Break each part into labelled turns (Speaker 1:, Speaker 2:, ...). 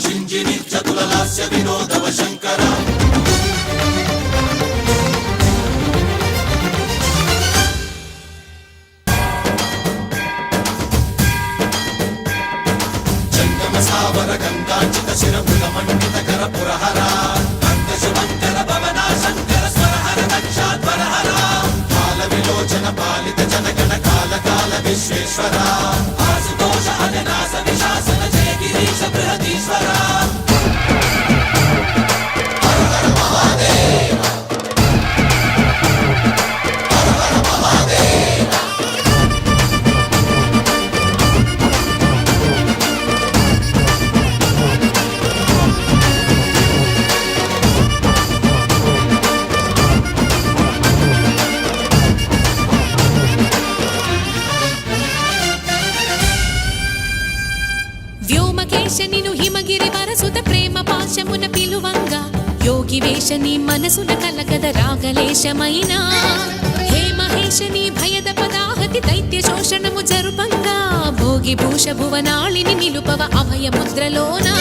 Speaker 1: शिञ्जिनि चतुललास्य विनोदव शङ्कर जङ्गमसावर गङ्गाचित शिरमुलमण्डित कर पुरहरा शुभङ्कर भवना शङ्कर स्वरहर दक्षाध्वरहर कालविलोचन पालित जनगण काल काल विश्वेश्वरा आशुतोष अनिनाश विशासन जय गिरीश बृहदीश्वरा हर हर महादेव हर हर महादेव
Speaker 2: వ్యోమకేశనిను హిమగిరి వరసుత ప్రేమ పాశమున పిలువంగా యోగి వేషని మనసున కలగద రాగలేశమైనా హే మహేశని భయద పదాహతి దైత్య శోషణము జరుపంగా భోగి భూష భువనాళిని నిలుపవ అభయ ముద్రలోనా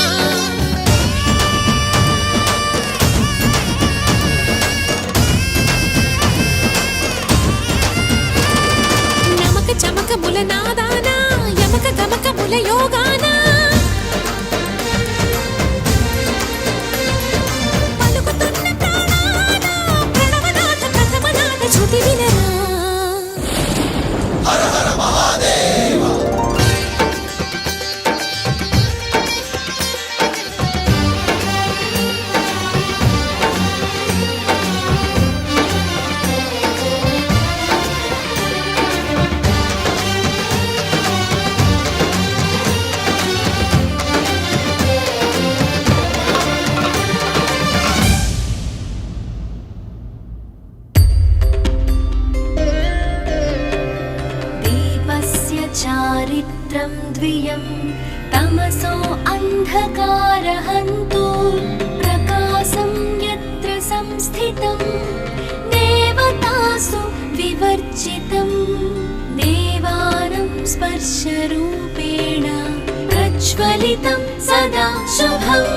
Speaker 2: నమక చమక ముల నాదానా యమక గమక ముల యోగానా పలుకుతున్న ప్రాణాన ప్రణవనాథ ప్రథమనాథ శృతి వినరా
Speaker 1: हर हर महादेव
Speaker 3: चारित्रं द्वियं तमसो अन्धकारहन्तु प्रकाशं यत्र संस्थितं देवतासु विवर्जितं देवानां स्पर्शरूपेण प्रज्वलितं सदा शुभम्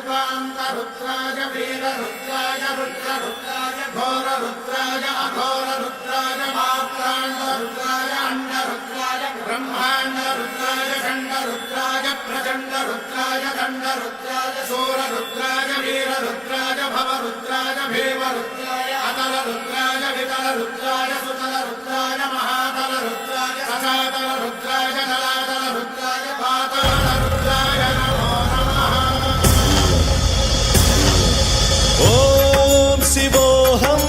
Speaker 1: रुद्राय वीर रुद्राय रुद्र रुद्राय घोर रुद्राय अघोर रुद्राय मात्राण्ड रुद्राय अंड रुद्राय ब्रह्मांड रुद्राय खंड रुद्राय प्रचंड रुद्राय दंड रुद्राय सूर रुद्राय वीर रुद्राय भव रुद्राय भीम रुद्राय अतल रुद्राय वितल रुद्राय सुतल रुद्राय महातल रुद्राय ससातल रुद्राय जलातल रुद्राय पाताल रुद्राय नमो
Speaker 4: ओम शिवोऽहं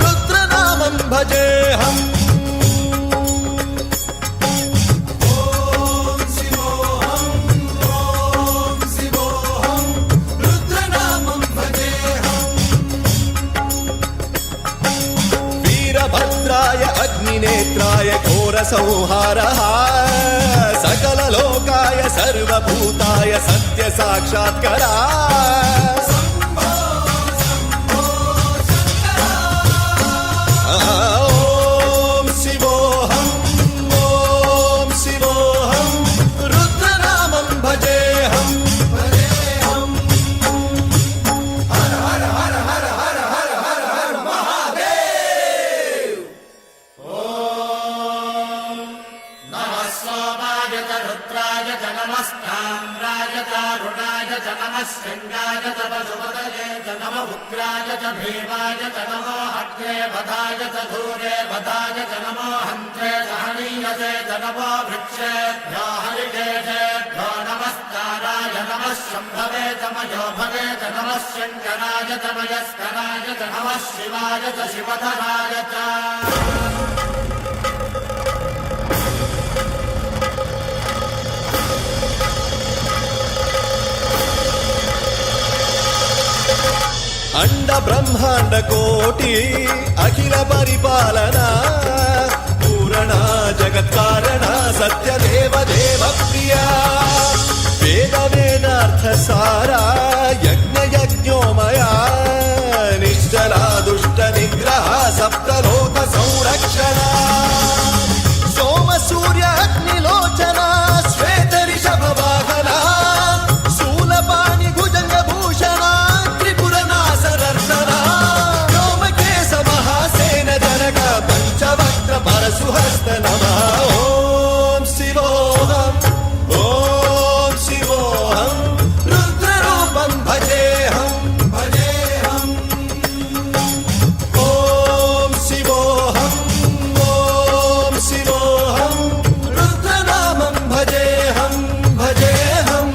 Speaker 4: रुद्रनामं भजेऽहम्
Speaker 1: ओम शिवोऽहं रुद्रनामं भजेऽहम्
Speaker 4: वीरभद्राय अग्निनेत्राय घोरसंहारः सकललोकाय सर्वभूताय सत्यसाक्षात्करा ओम शिवोऽहं रुद्रनामं भजेऽहम् हर हर हर हर हर हर हर हर महादेव
Speaker 1: ओम नमः सोमाय च रुद्राय च नमस्ताम्राय च अरुणाय च नमः शृङ्गाय च पशुपतये च नमः उग्राय च भीमाय च नमो अग्ने वधाय च धूरे वधाय च नमो हन्त्रे च हनीयसे च नमो वृक्षेभ्यो हरिकेशेभ्यो नमस्काराय नमः शम्भवे च मयोभवे च नमः शङ्कराय च मयस्कराय च नमः शिवाय च शिवधराय च
Speaker 4: బ్రహ్మాండ కోటి అఖిల పరిపాలన పూరణ జగత్కారణ సత్యదేవ దేవ ప్రియ వేద వేదార్థ సారా యజ్ఞ యజ్ఞోమయా నిశ్చలా దుష్ట నిగ్రహ సప్తలోక సంరక్షణ సోమ సూర్య అగ్నిలోచన శ్వేత రిషభ వాహన శూలపాణి భుజంగ భూషణ త్రిపుర నాశనర్దన వ్యోమకేశ మహాసేన జనక పంచవక్ర పరశుహస్త నమః ఓం శివోహం ఓం శివోహం రుద్రరూపం భజేహం భజేహం ఓం శివోహం ఓం శివోహం రుద్రనామం భజేహం భజేహం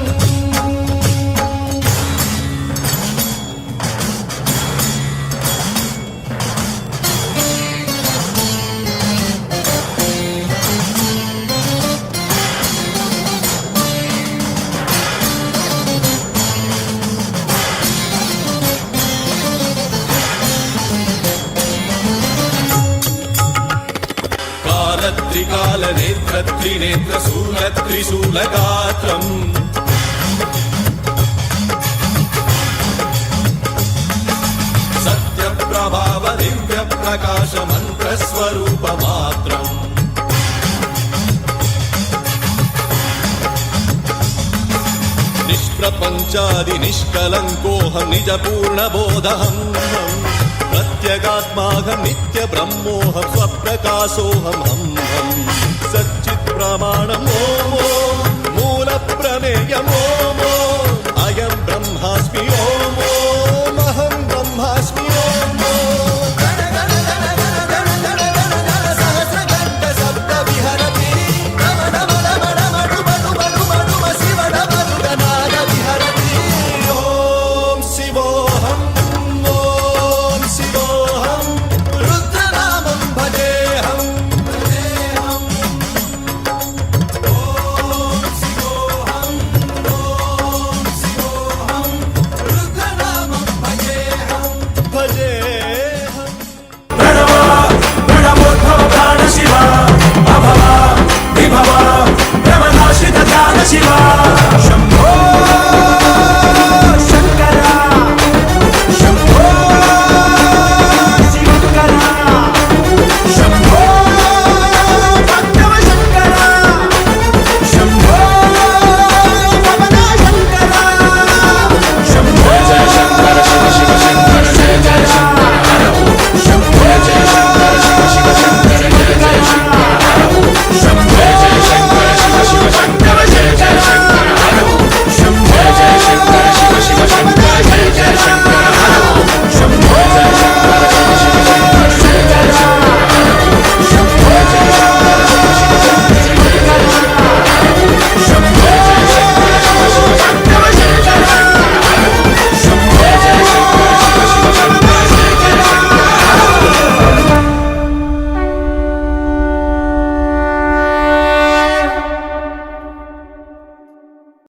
Speaker 4: కాలత్రికాల నేత్ర త్రినేత్ర శూల త్రిశూల గాత్రం సత్య ప్రభావ దివ్య ప్రకాశ మంత్ర స్వరూప మాత్రం నిష్ప్రపంచాది నిష్కలంకోహం నిజ పూర్ణ బోధహం ప్రత్యేగాత్మాహం నిత్య బ్రహ్మోహం స్వప్రకాశోహం హం హం సచ్చిత్ ప్రమాణం ఓం ఓం మూల ప్రమేయం ఓం ఓం